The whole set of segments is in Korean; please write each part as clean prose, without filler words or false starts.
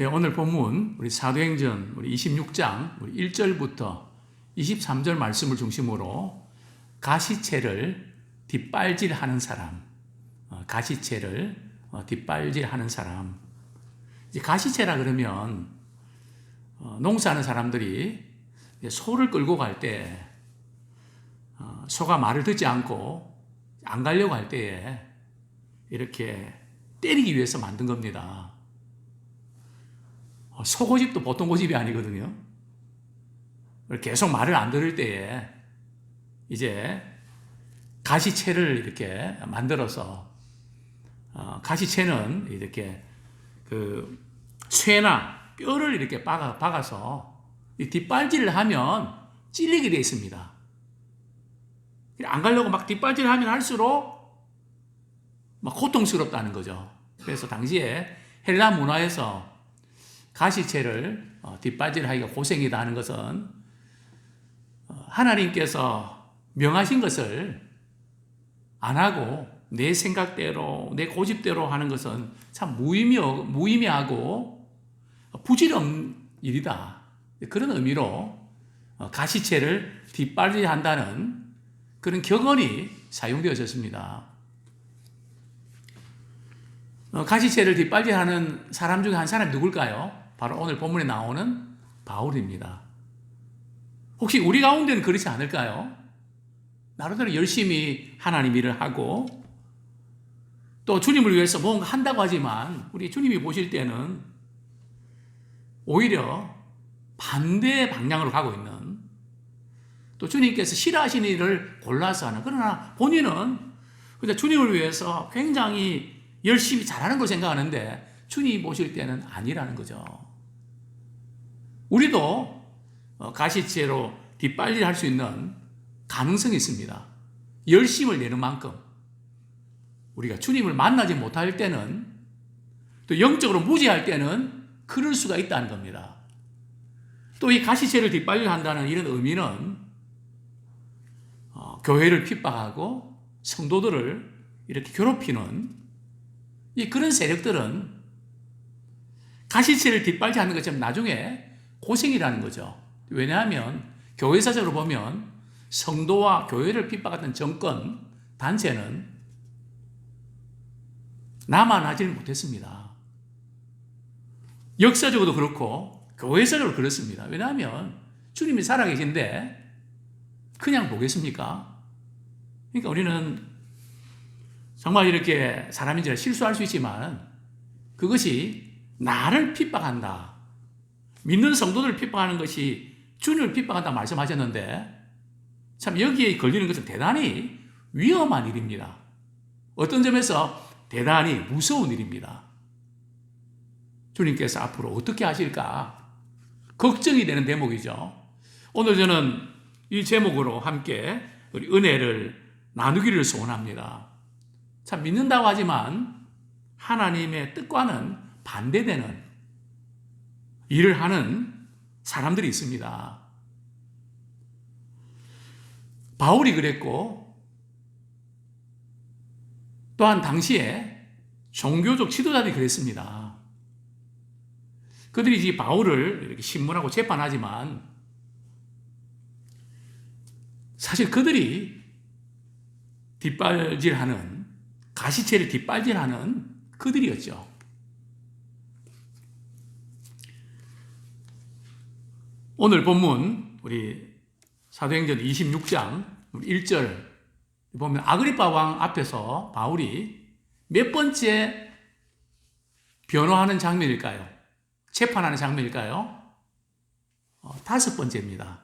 예, 오늘 본문 우리 사도행전 우리 26장 우리 1절부터 23절 말씀을 중심으로 가시채를 뒷발질하는 사람, 가시채를 뒷발질하는 사람. 이제 가시채라 그러면 농사하는 사람들이 소를 끌고 갈 때 소가 말을 듣지 않고 안 가려고 할 때에 이렇게 때리기 위해서 만든 겁니다. 소고집도 보통 고집이 아니거든요. 계속 말을 안 들을 때에 이제 가시채를 이렇게 만들어서 가시채는 이렇게 그 쇠나 뼈를 이렇게 박아서 이 뒷발질을 하면 찔리게 되어 있습니다. 안 가려고 막 뒷발질을 하면 할수록 막 고통스럽다는 거죠. 그래서 당시에 헬라 문화에서 가시채를 뒷발질하기가 고생이다 하는 것은 하나님께서 명하신 것을 안 하고 내 생각대로 내 고집대로 하는 것은 참 무의미하고 부질없는 일이다. 그런 의미로 가시채를 뒷발질한다는 그런 격언이 사용되어졌습니다. 가시채를 뒷발질하는 사람 중에 한 사람이 누굴까요? 바로 오늘 본문에 나오는 바울입니다. 혹시 우리 가운데는 그렇지 않을까요? 나름대로 열심히 하나님 일을 하고 또 주님을 위해서 뭔가 한다고 하지만 우리 주님이 보실 때는 오히려 반대 방향으로 가고 있는, 또 주님께서 싫어하시는 일을 골라서 하는, 그러나 본인은 주님을 위해서 굉장히 열심히 잘하는 걸 생각하는데 주님이 보실 때는 아니라는 거죠. 우리도 가시채로 뒷발질할 수 있는 가능성이 있습니다. 열심을 내는 만큼 우리가 주님을 만나지 못할 때는, 또 영적으로 무지할 때는 그럴 수가 있다는 겁니다. 또 이 가시채를 뒷발질한다는 이런 의미는 교회를 핍박하고 성도들을 이렇게 괴롭히는 그런 세력들은 가시채를 뒷발질하는 것처럼 나중에 고생이라는 거죠. 왜냐하면 교회사적으로 보면 성도와 교회를 핍박하던 정권, 단체는 남아나질 못했습니다. 역사적으로도 그렇고 교회사적으로 그렇습니다. 왜냐하면 주님이 살아계신데 그냥 보겠습니까? 그러니까 우리는 정말 이렇게 사람인지라 실수할 수 있지만 그것이 나를 핍박한다, 믿는 성도들을 핍박하는 것이 주님을 핍박한다 말씀하셨는데 참 여기에 걸리는 것은 대단히 위험한 일입니다. 어떤 점에서 대단히 무서운 일입니다. 주님께서 앞으로 어떻게 하실까 걱정이 되는 대목이죠. 오늘 저는 이 제목으로 함께 우리 은혜를 나누기를 소원합니다. 참 믿는다고 하지만 하나님의 뜻과는 반대되는 일을 하는 사람들이 있습니다. 바울이 그랬고 또한 당시에 종교적 지도자들이 그랬습니다. 그들이 이 바울을 이렇게 신문하고 재판하지만 사실 그들이 뒷발질하는, 가시채를 뒷발질하는 그들이었죠. 오늘 본문 우리 사도행전 26장 1절 보면 아그리파 왕 앞에서 바울이 몇 번째 변호하는 장면일까요? 재판하는 장면일까요? 5번째입니다.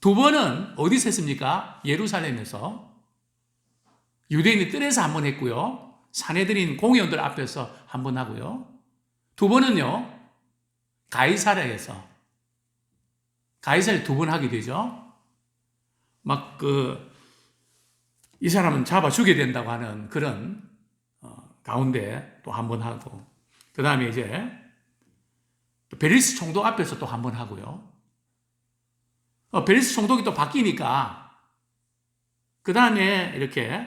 2번은 어디서 했습니까? 예루살렘에서. 유대인의 뜰에서 한 번 했고요. 산헤드린 공회원들 앞에서 한 번 하고요. 2번은요, 가이사랴에서. 가이사랴 2번 하게 되죠. 이 사람은 잡아 죽여야 된다고 하는 그런 가운데 또 한 번 하고, 그 다음에 이제 베리스 총독 앞에서 또 한 번 하고요. 베리스 총독이 또 바뀌니까 그 다음에 이렇게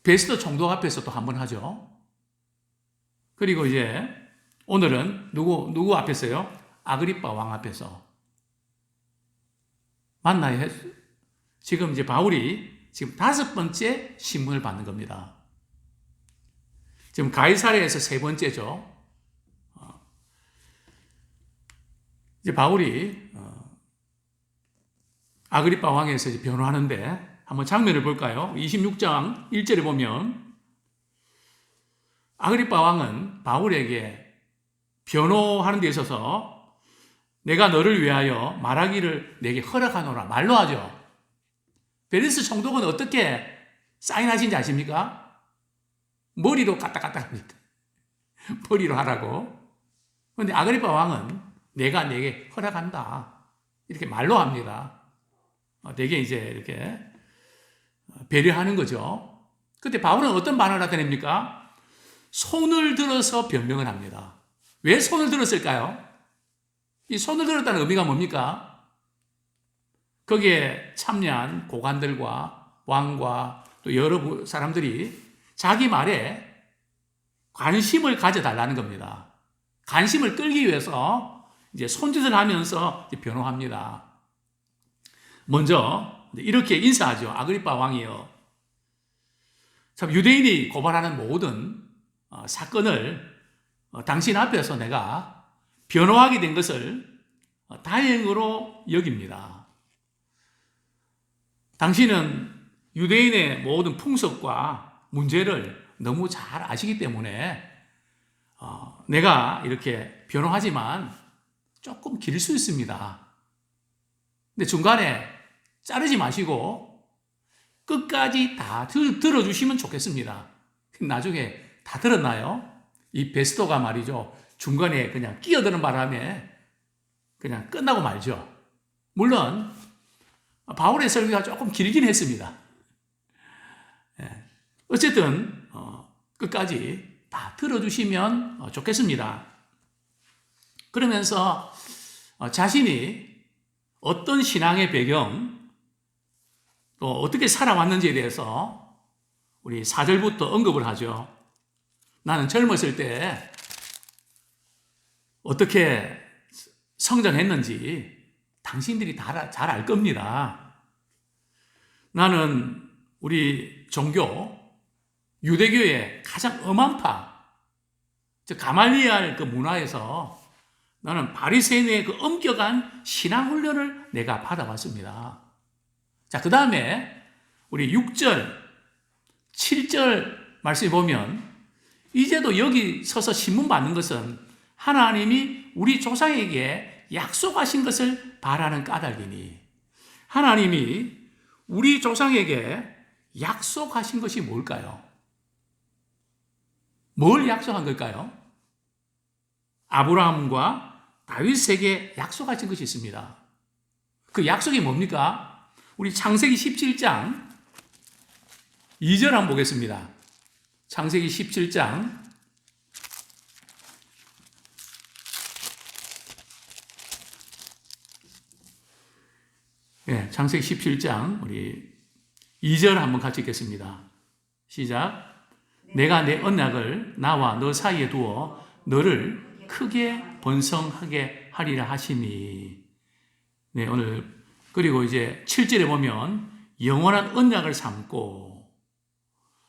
베스터 총독 앞에서 또 한 번 하죠. 그리고 이제 오늘은 누구 앞에서요? 아그리빠 왕 앞에서 만나야 지금 이제 바울이 지금 5번째 신문을 받는 겁니다. 지금 가이사랴에서 3번째죠. 이제 바울이 아그리빠 왕에서 이제 변호하는데 한번 장면을 볼까요? 26장 1절에 보면 아그리빠 왕은 바울에게 변호하는 데 있어서 내가 너를 위하여 말하기를 내게 허락하노라 말로 하죠. 베리스 총독은 어떻게 사인하신지 아십니까? 머리로 까딱까딱 합니다. 머리로 하라고. 그런데 아그리빠 왕은 내가 내게 허락한다. 이렇게 말로 합니다. 되게 이제 이렇게 배려하는 거죠. 그때 바울은 어떤 반응을 나타냅니까? 손을 들어서 변명을 합니다. 왜 손을 들었을까요? 이 손을 들었다는 의미가 뭡니까? 거기에 참여한 고관들과 왕과 또 여러 사람들이 자기 말에 관심을 가져달라는 겁니다. 관심을 끌기 위해서 이제 손짓을 하면서 변호합니다. 먼저 이렇게 인사하죠. 아그리빠 왕이요. 참 유대인이 고발하는 모든 사건을 당신 앞에서 내가 변호하게 된 것을 다행으로 여깁니다. 당신은 유대인의 모든 풍습과 문제를 너무 잘 아시기 때문에 내가 이렇게 변호하지만 조금 길 수 있습니다. 근데 중간에 자르지 마시고 끝까지 다 들어주시면 좋겠습니다. 나중에 다 들었나요? 이 베스토가 말이죠. 중간에 그냥 끼어드는 바람에 그냥 끝나고 말죠. 물론 바울의 설교가 조금 길긴 했습니다. 어쨌든 끝까지 다 들어주시면 좋겠습니다. 그러면서 자신이 어떤 신앙의 배경 또 어떻게 살아왔는지에 대해서 우리 4절부터 언급을 하죠. 나는 젊었을 때 어떻게 성장했는지 당신들이 다 잘 알 겁니다. 나는 우리 종교, 유대교의 가장 엄한파, 즉 가말리알 그 문화에서 나는 바리새인의 그 엄격한 신앙 훈련을 내가 받아왔습니다. 자, 그 다음에 우리 6절, 7절 말씀에 보면 이제도 여기 서서 신문 받는 것은 하나님이 우리 조상에게 약속하신 것을 바라는 까닭이니. 하나님이 우리 조상에게 약속하신 것이 뭘까요? 뭘 약속한 걸까요? 아브라함과 다윗에게 약속하신 것이 있습니다. 그 약속이 뭡니까? 우리 창세기 17장 2절 한번 보겠습니다. 창세기 17장 창세기 17장 우리 2절 한번 같이 읽겠습니다. 시작. 내가 내 언약을 나와 너 사이에 두어 너를 크게 번성하게 하리라 하시니. 네, 오늘 그리고 이제 7절에 보면 영원한 언약을 삼고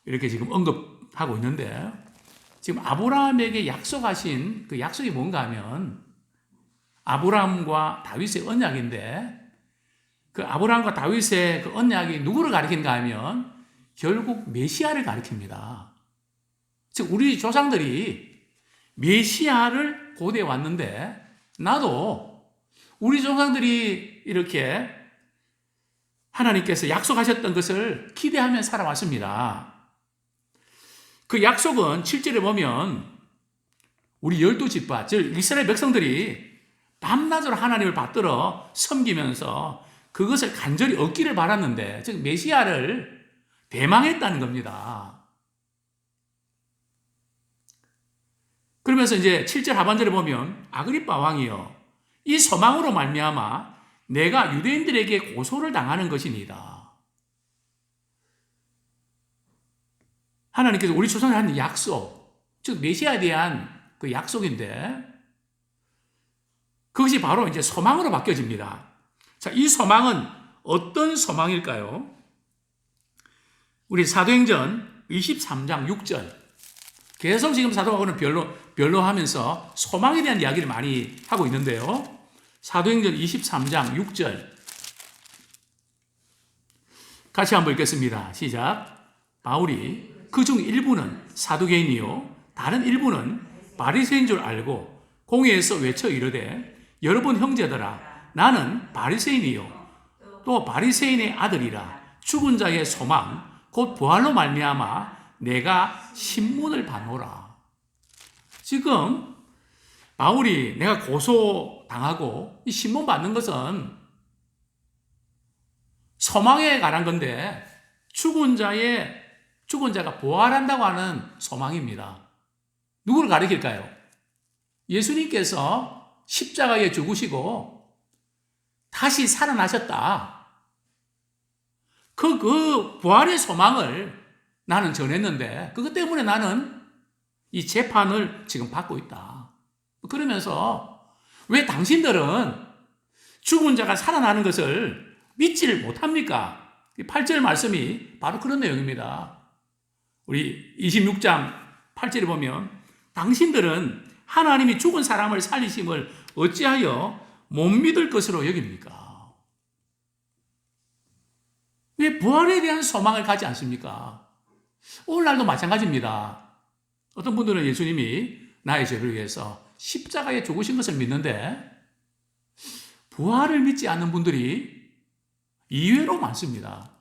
이렇게 지금 언급하고 있는데 지금 아브라함에게 약속하신 그 약속이 뭔가 하면 아브라함과 다윗의 언약인데 그 아브라함과 다윗의 그 언약이 누구를 가리킨가 하면 결국 메시아를 가리킵니다. 즉 우리 조상들이 메시아를 고대해 왔는데 나도 우리 조상들이 이렇게 하나님께서 약속하셨던 것을 기대하며 살아왔습니다. 그 약속은 7절에 보면 우리 12지파, 즉 이스라엘 백성들이 밤낮으로 하나님을 받들어 섬기면서 그것을 간절히 얻기를 바랐는데, 즉 메시아를 대망했다는 겁니다. 그러면서 이제 7절 하반절에 보면 아그리빠 왕이여 이 소망으로 말미암아 내가 유대인들에게 고소를 당하는 것이니이다. 하나님께서 우리 조상에 한 약속, 즉 메시아에 대한 그 약속인데 그것이 바로 이제 소망으로 바뀌어집니다. 자, 이 소망은 어떤 소망일까요? 우리 사도행전 23장 6절. 계속 지금 사도 바울은 변로하면서 소망에 대한 이야기를 많이 하고 있는데요. 사도행전 23장 6절. 같이 한번 읽겠습니다. 시작. 바울이 그중 일부는 사두개인이요 다른 일부는 바리새인 줄 알고 공회에서 외쳐 이르되 여러분 형제들아 나는 바리새인이요 또 바리새인의 아들이라 죽은 자의 소망 곧 부활로 말미암아 내가 신문을 받노라. 지금 바울이 내가 고소당하고 이 신문 받는 것은 소망에 관한 건데 죽은 자가 부활한다고 하는 소망입니다. 누구를 가리킬까요? 예수님께서 십자가에 죽으시고 다시 살아나셨다. 그 부활의 소망을 나는 전했는데 그것 때문에 나는 이 재판을 지금 받고 있다. 그러면서 왜 당신들은 죽은 자가 살아나는 것을 믿지를 못합니까? 8절 말씀이 바로 그런 내용입니다. 우리 26장 8절에 보면 당신들은 하나님이 죽은 사람을 살리심을 어찌하여 못 믿을 것으로 여깁니까? 왜 부활에 대한 소망을 가지 않습니까? 오늘날도 마찬가지입니다. 어떤 분들은 예수님이 나의 죄를 위해서 십자가에 죽으신 것을 믿는데 부활을 믿지 않는 분들이 이외로 많습니다.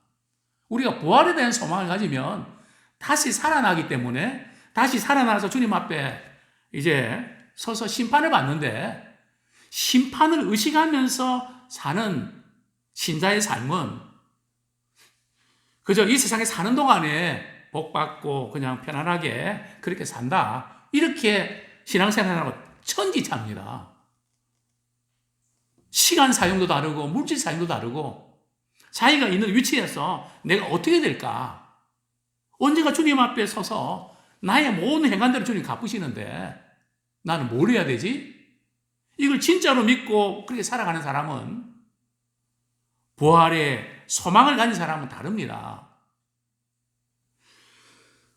우리가 부활에 대한 소망을 가지면 다시 살아나기 때문에 다시 살아나서 주님 앞에 이제 서서 심판을 받는데 심판을 의식하면서 사는 신자의 삶은 그저 이 세상에 사는 동안에 복 받고 그냥 편안하게 그렇게 산다. 이렇게 신앙생활하고 천지차입니다. 시간 사용도 다르고 물질 사용도 다르고 자기가 있는 위치에서 내가 어떻게 될까? 언제가 주님 앞에 서서 나의 모든 행간대로 주님 갚으시는데 나는 뭘 해야 되지? 이걸 진짜로 믿고 그렇게 살아가는 사람은 부활의 소망을 가진 사람은 다릅니다.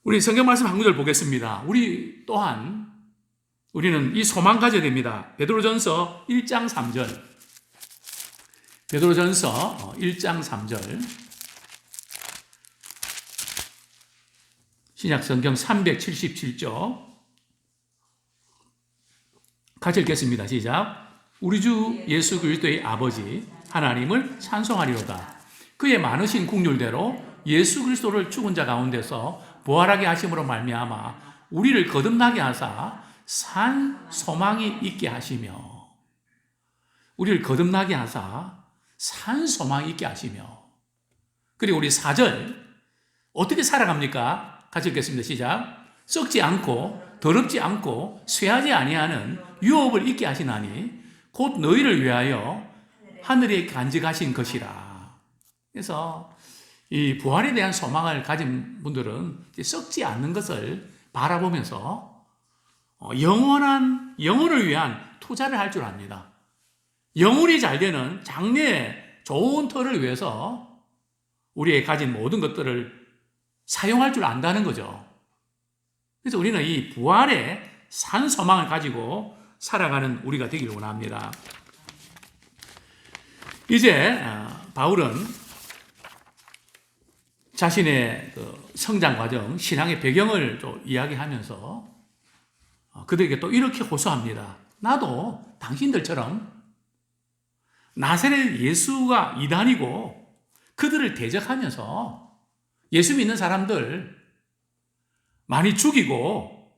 우리 성경 말씀 한 구절 보겠습니다. 우리는 이 소망 가져야 됩니다. 베드로전서 1장 3절. 베드로전서 1장 3절. 신약성경 377쪽. 같이 읽겠습니다. 시작. 우리 주 예수 그리스도의 아버지 하나님을 찬송하리로다. 그의 많으신 국률대로 예수 그리스도를 죽은 자 가운데서 부활하게 하심으로 말미암아 우리를 거듭나게 하사 산 소망이 있게 하시며 우리를 거듭나게 하사 산 소망이 있게 하시며 그리고 우리 4절 어떻게 살아갑니까? 같이 읽겠습니다. 시작. 썩지 않고 더럽지 않고 쇠하지 아니하는 유업을 있게 하시나니 곧 너희를 위하여 하늘에 간직하신 것이라. 그래서 이 부활에 대한 소망을 가진 분들은 썩지 않는 것을 바라보면서 영원한 영혼을 위한 투자를 할 줄 압니다. 영혼이 잘 되는 장래의 좋은 터를 위해서 우리의 가진 모든 것들을 사용할 줄 안다는 거죠. 그래서 우리는 이 부활의 산 소망을 가지고 살아가는 우리가 되기를 원합니다. 이제 바울은 자신의 그 성장 과정, 신앙의 배경을 또 이야기하면서 그들에게 또 이렇게 호소합니다. 나도 당신들처럼 나사렛 예수가 이단이고 그들을 대적하면서 예수 믿는 사람들 많이 죽이고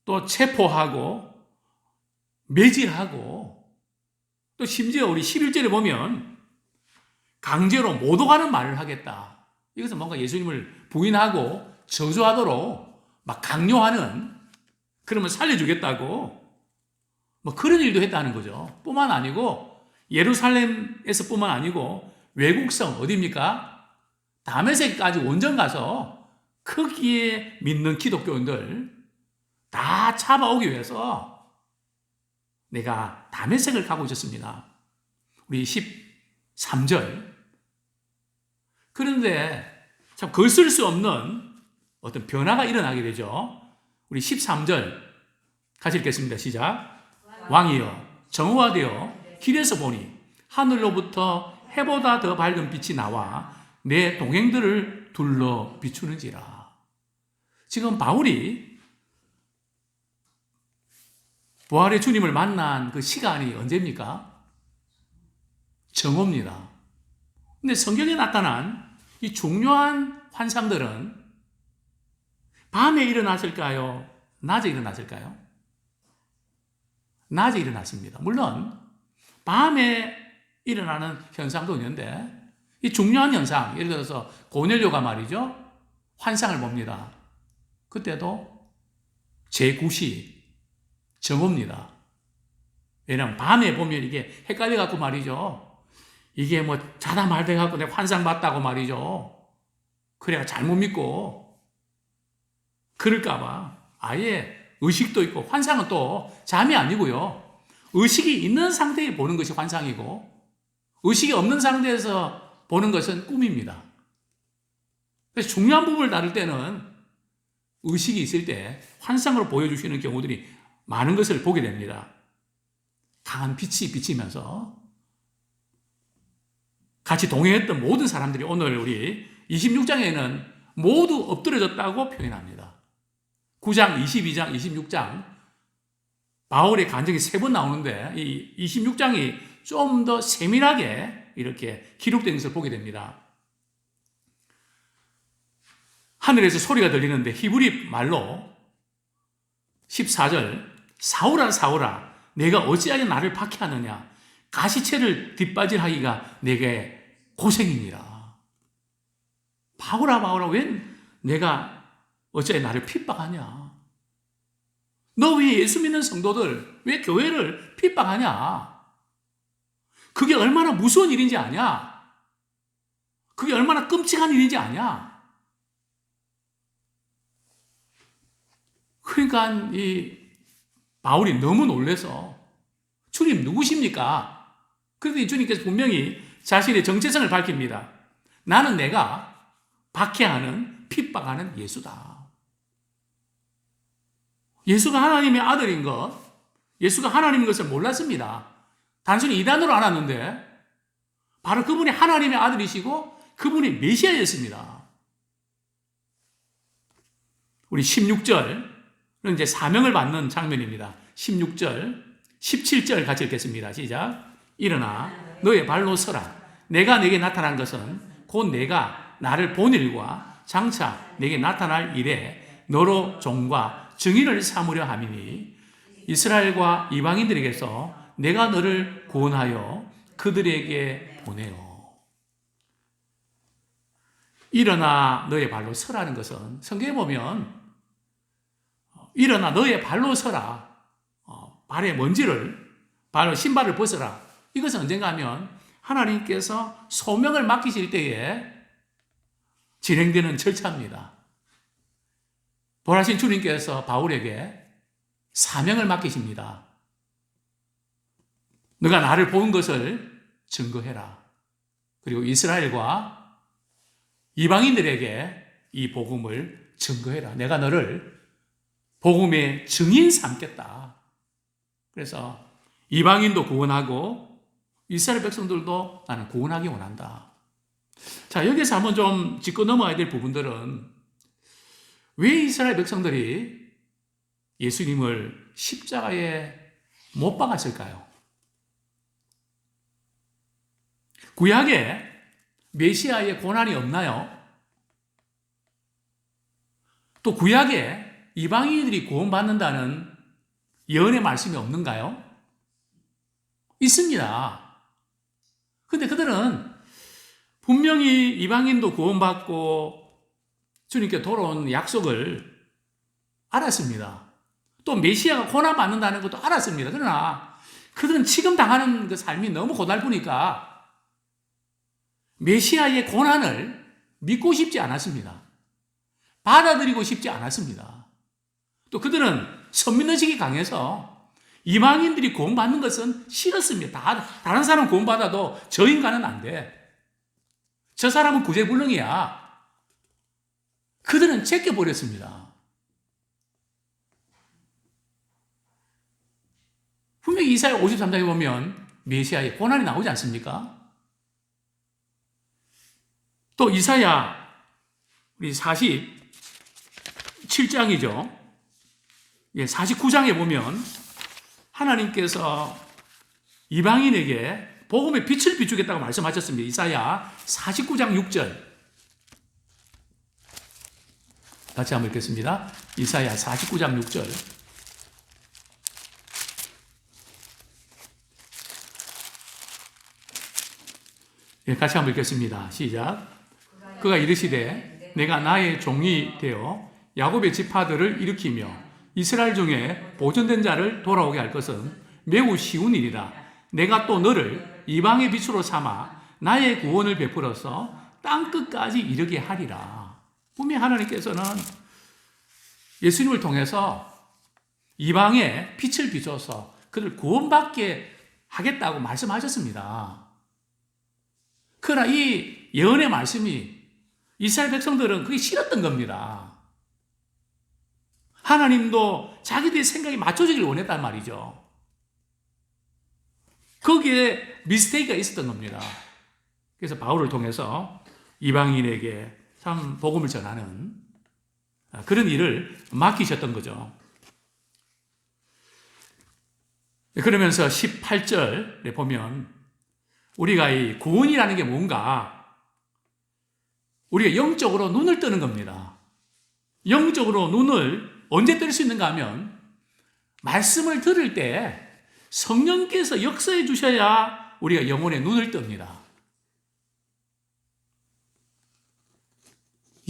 또 체포하고 매질하고 또 심지어 우리 11절에 보면 강제로 모독하는 말을 하겠다. 이것은 뭔가 예수님을 부인하고 저주하도록 막 강요하는 그러면 살려주겠다고 뭐 그런 일도 했다는 거죠. 뿐만 아니고 예루살렘에서 뿐만 아니고 외국성 어디입니까? 다메섹까지 원정 가서 거기에 믿는 기독교인들 다 잡아오기 위해서 내가 다메섹을 가고 있었습니다. 우리 13절. 그런데 참 거슬 수 없는 어떤 변화가 일어나게 되죠. 우리 13절 같이 읽겠습니다. 시작. 왕이여 정오하되어 길에서 보니 하늘로부터 해보다 더 밝은 빛이 나와 내 동행들을 둘러 비추는지라. 지금 바울이 부활의 주님을 만난 그 시간이 언제입니까? 정오입니다. 근데 성경에 나타난 이 중요한 환상들은 밤에 일어났을까요? 낮에 일어났을까요? 낮에 일어났습니다. 물론 밤에 일어나는 현상도 있는데 이 중요한 현상, 예를 들어서 고넬료가 말이죠, 환상을 봅니다. 그때도 제9시 정오입니다. 왜냐하면 밤에 보면 이게 헷갈려갖고 말이죠, 이게 뭐 자다 말돼갖고 내가 환상 봤다고 말이죠, 그래야 잘못 믿고 그럴까봐 아예 의식도 있고, 환상은 또 잠이 아니고요, 의식이 있는 상태에 보는 것이 환상이고 의식이 없는 상태에서 보는 것은 꿈입니다. 그래서 중요한 부분을 다룰 때는 의식이 있을 때 환상으로 보여주시는 경우들이 많은 것을 보게 됩니다. 강한 빛이 비치면서 같이 동행했던 모든 사람들이 오늘 우리 26장에는 모두 엎드려졌다고 표현합니다. 9장, 22장, 26장 바울의 간증이 3번 나오는데 이 26장이 좀 더 세밀하게 이렇게 기록된 것을 보게 됩니다. 하늘에서 소리가 들리는데 히브리 말로 14절 사울아 사울아 내가 어찌하여 나를 박해하느냐 가시체를 뒷바질하기가 내게 고생이니라. 바울아 바울아 웬 내가 어찌하여 나를 핍박하냐. 너 왜 예수 믿는 성도들 왜 교회를 핍박하냐. 그게 얼마나 무서운 일인지 아냐. 그게 얼마나 끔찍한 일인지 아냐. 그러니까 이 바울이 너무 놀라서 주님 누구십니까? 그런데 주님께서 분명히 자신의 정체성을 밝힙니다. 나는 내가 박해하는 핍박하는 예수다. 예수가 하나님의 아들인 것, 예수가 하나님인 것을 몰랐습니다. 단순히 이단으로 알았는데 바로 그분이 하나님의 아들이시고 그분이 메시아였습니다. 우리 16절 이제 사명을 받는 장면입니다. 16절, 17절 같이 읽겠습니다. 시작. 일어나 너의 발로 서라. 내가 내게 나타난 것은 곧 내가 나를 본 일과 장차 내게 나타날 일에 너로 종과 증인을 삼으려 함이니 이스라엘과 이방인들에게서 내가 너를 구원하여 그들에게 보내어. 일어나 너의 발로 서라는 것은 성경에 보면 일어나 너의 발로 서라. 발의 먼지를, 신발을 벗어라. 이것은 언젠가 하면 하나님께서 소명을 맡기실 때에 진행되는 절차입니다. 부활하신 주님께서 바울에게 사명을 맡기십니다. 너가 나를 본 것을 증거해라. 그리고 이스라엘과 이방인들에게 이 복음을 증거해라. 내가 너를 복음의 증인 삼겠다. 그래서 이방인도 구원하고 이스라엘 백성들도 나는 구원하기 원한다. 자, 여기서 한번 좀 짚고 넘어가야 될 부분들은 왜 이스라엘 백성들이 예수님을 십자가에 못 박았을까요? 구약에 메시아의 고난이 없나요? 또 구약에 이방인들이 구원받는다는 예언의 말씀이 없는가요? 있습니다. 근데 그들은 분명히 이방인도 구원받고 주님께 돌아온 약속을 알았습니다. 또 메시아가 고난받는다는 것도 알았습니다. 그러나 그들은 지금 당하는 그 삶이 너무 고달프니까 메시아의 고난을 믿고 싶지 않았습니다. 받아들이고 싶지 않았습니다. 또 그들은 선민의식이 강해서 이방인들이 구원받는 것은 싫었습니다. 다른 사람은 구원받아도 저 인간은 안 돼. 저 사람은 구제불능이야. 그들은 제껴버렸습니다. 분명히 이사야 53장에 보면 메시아의 고난이 나오지 않습니까? 또 이사야 우리 47장이죠. 49장에 보면 하나님께서 이방인에게 복음의 빛을 비추겠다고 말씀하셨습니다. 이사야 49장 6절 같이 한번 읽겠습니다. 이사야 49장 6절 같이 한번 읽겠습니다. 시작. 그가 이르시되 내가 나의 종이 되어 야곱의 지파들을 일으키며 이스라엘 중에 보존된 자를 돌아오게 할 것은 매우 쉬운 일이라. 내가 또 너를 이방의 빛으로 삼아 나의 구원을 베풀어서 땅끝까지 이르게 하리라. 분명히 하나님께서는 예수님을 통해서 이방에 빛을 비춰서 그를 구원받게 하겠다고 말씀하셨습니다. 그러나 이 예언의 말씀이 이스라엘 백성들은 그게 싫었던 겁니다. 하나님도 자기들의 생각이 맞춰지길 원했단 말이죠. 거기에 미스테이크가 있었던 겁니다. 그래서 바울을 통해서 이방인에게 참 복음을 전하는 그런 일을 맡기셨던 거죠. 그러면서 18절에 보면 우리가 이 구원이라는 게 뭔가 우리가 영적으로 눈을 뜨는 겁니다. 영적으로 눈을 언제 뜰 수 있는가 하면 말씀을 들을 때 성령께서 역사해 주셔야 우리가 영혼의 눈을 뜹니다.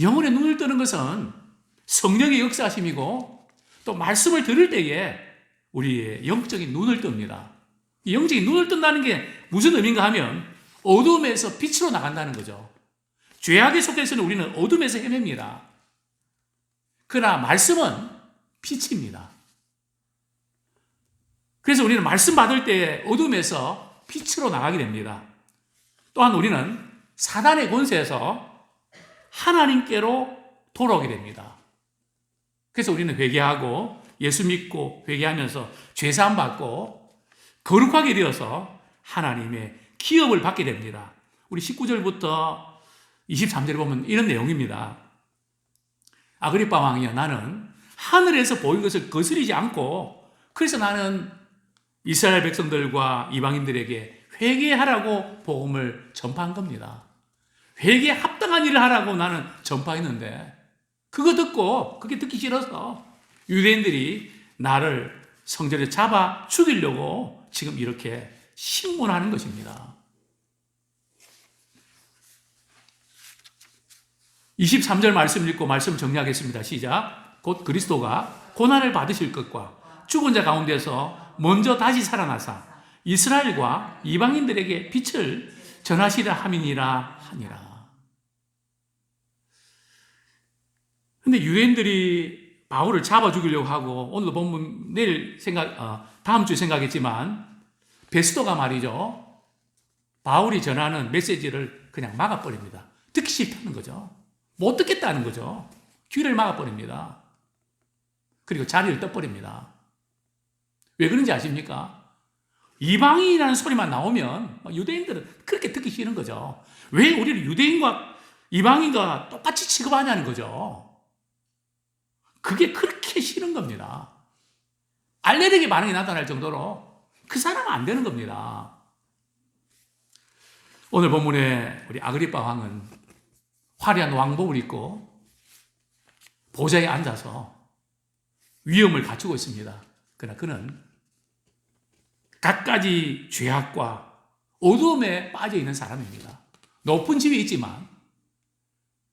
영혼의 눈을 뜨는 것은 성령의 역사심이고 또 말씀을 들을 때에 우리의 영적인 눈을 뜹니다. 이 영적인 눈을 뜬다는 게 무슨 의미인가 하면 어둠에서 빛으로 나간다는 거죠. 죄악에 속해서는 우리는 어둠에서 헤맵니다. 그러나 말씀은 빛입니다. 그래서 우리는 말씀 받을 때 어둠에서 빛으로 나가게 됩니다. 또한 우리는 사단의 권세에서 하나님께로 돌아오게 됩니다. 그래서 우리는 회개하고 예수 믿고 회개하면서 죄사함 받고 거룩하게 되어서 하나님의 기업을 받게 됩니다. 우리 19절부터 23절에 보면 이런 내용입니다. 아그리빠 왕이여, 나는 하늘에서 보인 것을 거스리지 않고 그래서 나는 이스라엘 백성들과 이방인들에게 회개하라고 복음을 전파한 겁니다. 회개에 합당한 일을 하라고 나는 전파했는데 그거 듣고 그게 듣기 싫어서 유대인들이 나를 성전에 잡아 죽이려고 지금 이렇게 신문하는 것입니다. 23절 말씀 읽고 말씀 정리하겠습니다. 시작. 곧 그리스도가 고난을 받으실 것과 죽은 자 가운데서 먼저 다시 살아나사 이스라엘과 이방인들에게 빛을 전하시려 함이니라 하니라. 근데 유대인들이 바울을 잡아 죽이려고 하고 오늘도 보면 내일 다음 주에 생각했지만 베스도가 말이죠. 바울이 전하는 메시지를 그냥 막아버립니다. 듣기 싫다는 거죠. 못 듣겠다는 거죠. 귀를 막아버립니다. 그리고 자리를 떠버립니다. 왜 그런지 아십니까? 이방인이라는 소리만 나오면 유대인들은 그렇게 듣기 싫은 거죠. 왜 우리를 유대인과 이방인과 똑같이 취급하냐는 거죠. 그게 그렇게 싫은 겁니다. 알레르기 반응이 나타날 정도로 그 사람은 안 되는 겁니다. 오늘 본문에 우리 아그리빠 왕은 화려한 왕복을 입고 보좌에 앉아서 위엄을 갖추고 있습니다. 그러나 그는 갖가지 죄악과 어두움에 빠져 있는 사람입니다. 높은 집에 있지만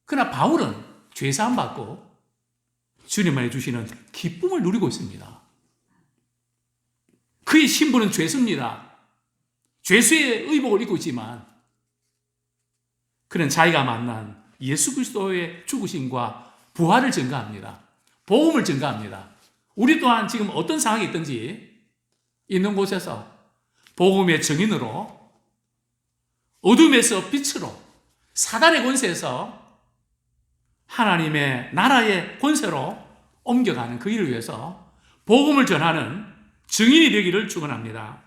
그러나 바울은 죄사함 받고 주님만이 주시는 기쁨을 누리고 있습니다. 그의 신분은 죄수입니다. 죄수의 의복을 입고 있지만 그는 자기가 만난 예수 그리스도의 죽으심과 부활을 증거합니다. 복음을 증거합니다. 우리 또한 지금 어떤 상황이 있든지 있는 곳에서 복음의 증인으로 어둠에서 빛으로 사단의 권세에서 하나님의 나라의 권세로 옮겨가는 그 일을 위해서 복음을 전하는 증인이 되기를 축원합니다.